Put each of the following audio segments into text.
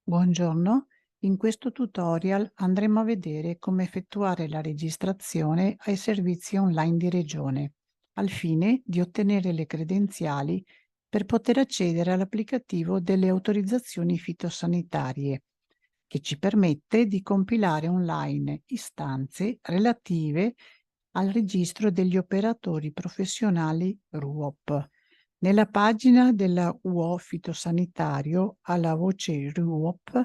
Buongiorno, in questo tutorial andremo a vedere come effettuare la registrazione ai servizi online di Regione, al fine di ottenere le credenziali per poter accedere all'applicativo delle autorizzazioni fitosanitarie, che ci permette di compilare online istanze relative al registro degli operatori professionali RUOP. Nella pagina della UO fitosanitario, alla voce RUOP,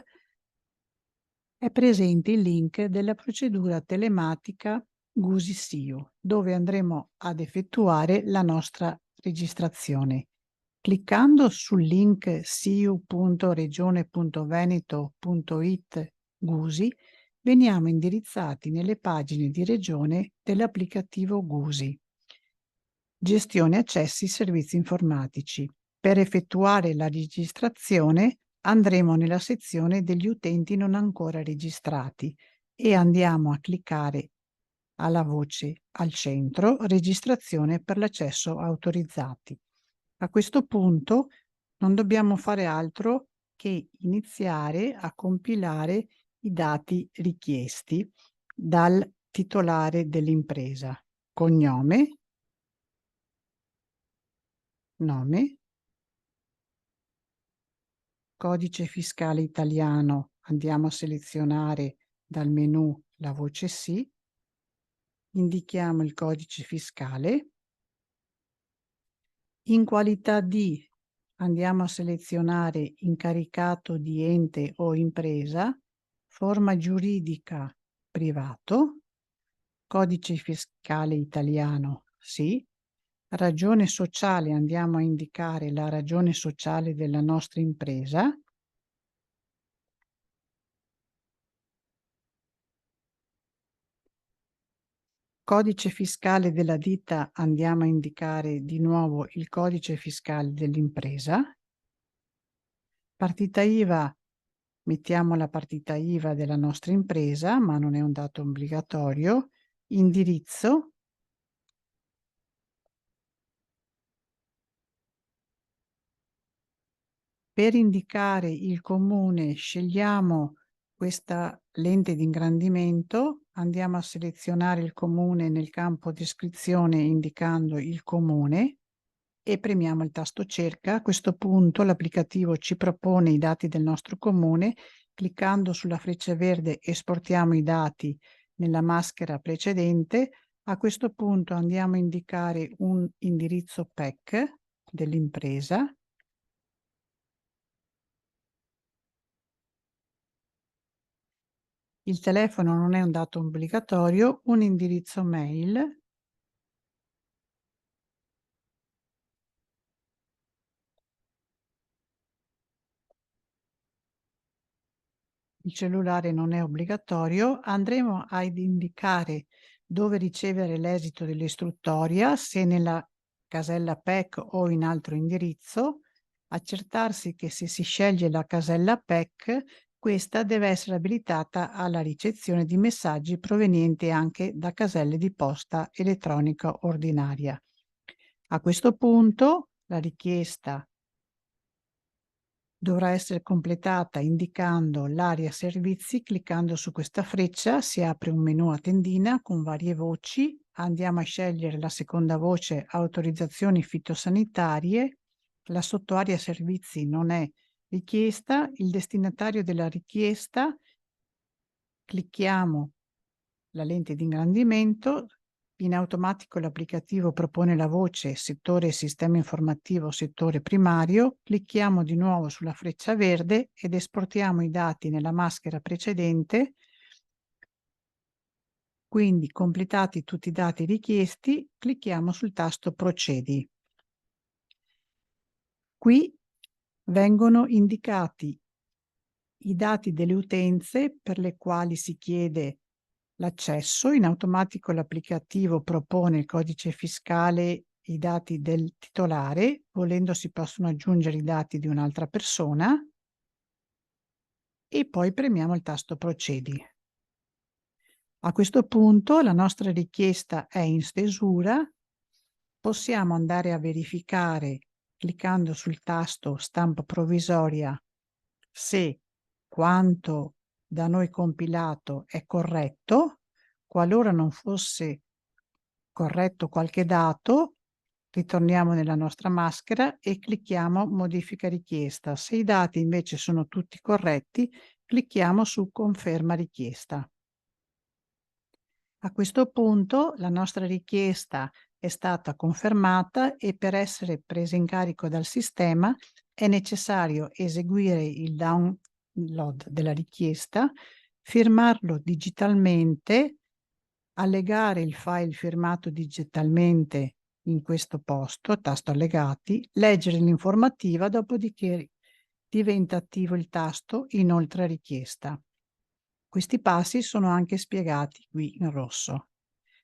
è presente il link della procedura telematica GUSI-SIU, dove andremo ad effettuare la nostra registrazione. Cliccando sul link siu.regione.veneto.it GUSI, veniamo indirizzati nelle pagine di regione dell'applicativo GUSI. Gestione accessi servizi informatici. Per effettuare la registrazione andremo nella sezione degli utenti non ancora registrati e andiamo a cliccare alla voce al centro registrazione per l'accesso autorizzati. A questo punto non dobbiamo fare altro che iniziare a compilare i dati richiesti dal titolare dell'impresa: cognome, nome, codice fiscale italiano, andiamo a selezionare dal menu la voce sì, indichiamo il codice fiscale, in qualità di andiamo a selezionare incaricato di ente o impresa, forma giuridica privato, codice fiscale italiano sì, ragione sociale andiamo a indicare la ragione sociale della nostra impresa, codice fiscale della ditta andiamo a indicare di nuovo il codice fiscale dell'impresa, partita IVA mettiamo la partita IVA della nostra impresa, ma non è un dato obbligatorio, indirizzo, per indicare il comune scegliamo questa lente di ingrandimento, andiamo a selezionare il comune nel campo descrizione indicando il comune e premiamo il tasto cerca. A questo punto l'applicativo ci propone i dati del nostro comune, cliccando sulla freccia verde esportiamo i dati nella maschera precedente. A questo punto andiamo a indicare un indirizzo PEC dell'impresa. Il telefono non è un dato obbligatorio, un indirizzo mail, il cellulare non è obbligatorio, andremo ad indicare dove ricevere l'esito dell'istruttoria, se nella casella PEC o in altro indirizzo, accertarsi che se si sceglie la casella PEC, questa deve essere abilitata alla ricezione di messaggi provenienti anche da caselle di posta elettronica ordinaria. A questo punto la richiesta dovrà essere completata indicando l'area servizi. Cliccando su questa freccia si apre un menu a tendina con varie voci. Andiamo a scegliere la seconda voce autorizzazioni fitosanitarie. La sottoarea servizi non è richiesta. Il destinatario della richiesta, clicchiamo la lente di ingrandimento. In automatico l'applicativo propone la voce settore sistema informativo settore primario, clicchiamo di nuovo sulla freccia verde ed esportiamo i dati nella maschera precedente. Quindi completati tutti i dati richiesti, clicchiamo sul tasto procedi. Qui vengono indicati i dati delle utenze per le quali si chiede l'accesso. In automatico l'applicativo propone il codice fiscale, i dati del titolare, volendo si possono aggiungere i dati di un'altra persona e poi premiamo il tasto procedi. A questo punto la nostra richiesta è in stesura, possiamo andare a verificare cliccando sul tasto stampa provvisoria se quanto da noi compilato è corretto. Qualora non fosse corretto qualche dato, ritorniamo nella nostra maschera e clicchiamo modifica richiesta. Se i dati invece sono tutti corretti, clicchiamo su conferma richiesta. A questo punto la nostra richiesta è stata confermata e per essere presa in carico dal sistema è necessario eseguire il download della richiesta, firmarlo digitalmente, allegare il file firmato digitalmente in questo posto, tasto allegati, leggere l'informativa, dopodiché diventa attivo il tasto inoltre richiesta. Questi passi sono anche spiegati qui in rosso.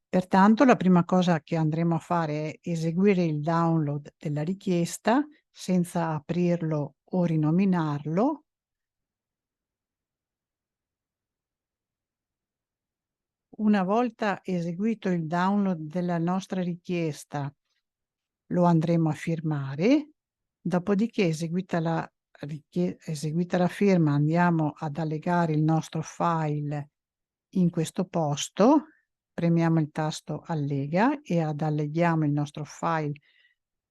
Pertanto la prima cosa che andremo a fare è eseguire il download della richiesta senza aprirlo o rinominarlo. Una volta eseguito il download della nostra richiesta, lo andremo a firmare, dopodiché eseguita la firma andiamo ad allegare il nostro file in questo posto, premiamo il tasto allega e alleghiamo il nostro file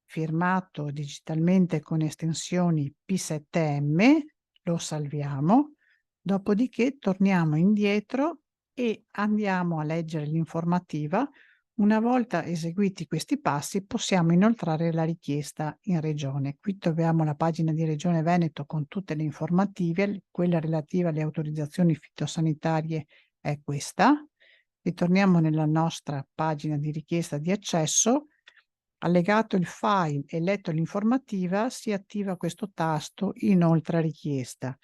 firmato digitalmente con estensioni P7M, lo salviamo, dopodiché torniamo indietro e andiamo a leggere l'informativa. Una volta eseguiti questi passi possiamo inoltrare la richiesta in regione. Qui troviamo la pagina di Regione Veneto con tutte le informative, quella relativa alle autorizzazioni fitosanitarie è questa. Ritorniamo nella nostra pagina di richiesta di accesso. Allegato il file e letto l'informativa, si attiva questo tasto inoltre richiesta.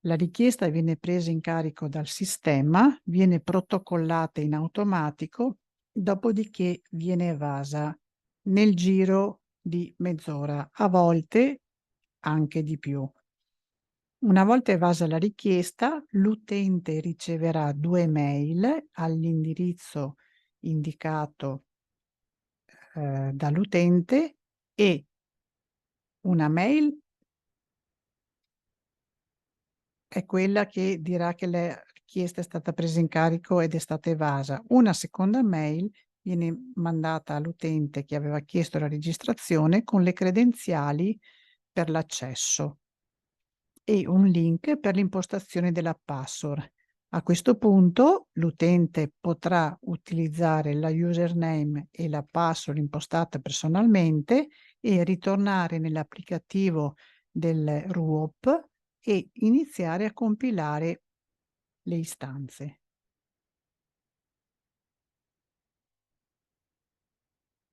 La richiesta viene presa in carico dal sistema, viene protocollata in automatico, dopodiché viene evasa nel giro di mezz'ora, a volte anche di più. Una volta evasa la richiesta, l'utente riceverà 2 mail all'indirizzo indicato dall'utente e una mail è quella che dirà che la richiesta è stata presa in carico ed è stata evasa. Una seconda mail viene mandata all'utente che aveva chiesto la registrazione con le credenziali per l'accesso e un link per l'impostazione della password. A questo punto l'utente potrà utilizzare la username e la password impostata personalmente e ritornare nell'applicativo del RUOP e iniziare a compilare le istanze.